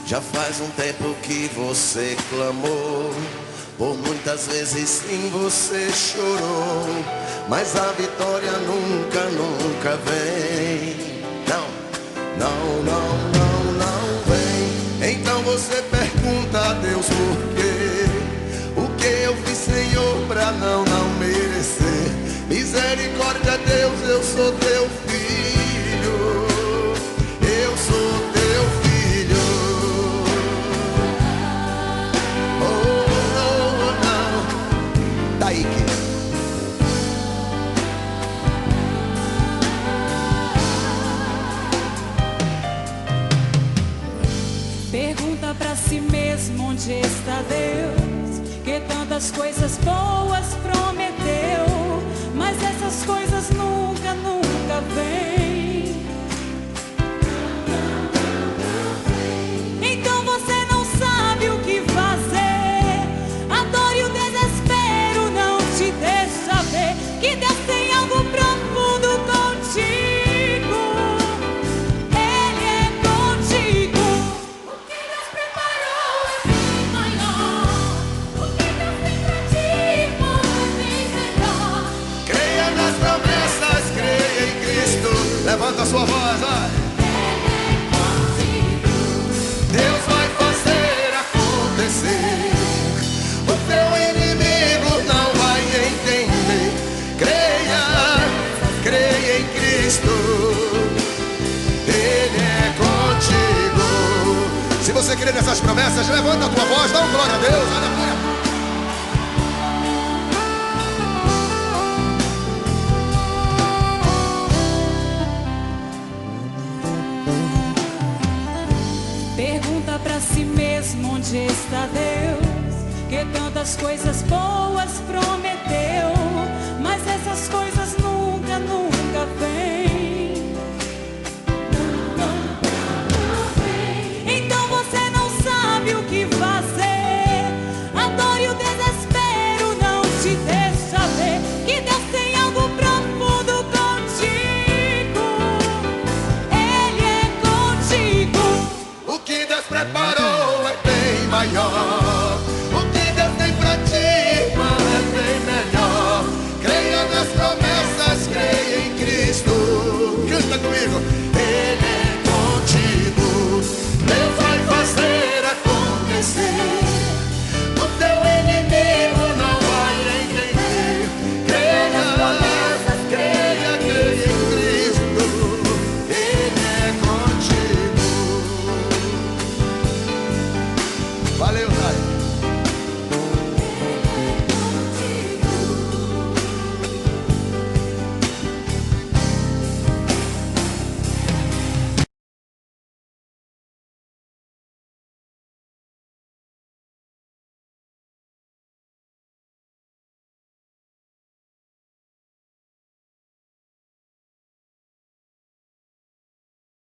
Já faz um tempo que você clamou, por muitas vezes sim você chorou, mas a vitória nunca, nunca vem. Não, não, não, não, não vem. Então você pergunta a Deus por quê? O que eu fiz, Senhor, pra não merecer? Misericórdia, Deus, eu sou teu filho. Eu sou teu filho. Oh, não. Daí que pergunta pra si mesmo onde está Deus, que tantas coisas boas prometeu, mas essas coisas nunca, nunca vêm. Então você não sabe o que fazer, a dor e o desespero não te deixa ver que Deus tem algo profundo contigo. Ele é contigo. O que Deus preparou é muito maior. O que Deus tem pra ti muito melhor. creia nas promessas, creia em Cristo. Levanta a sua voz, vai. Deus vai fazer acontecer. O teu inimigo não vai entender. Creia, creia em Cristo. Ele é contigo. Se você crê nessas promessas, levanta a tua voz, dá um glória a Deus. Aleluia. Pergunta pra si mesmo onde está Deus, que tantas coisas boas prometeu, mas essas coisas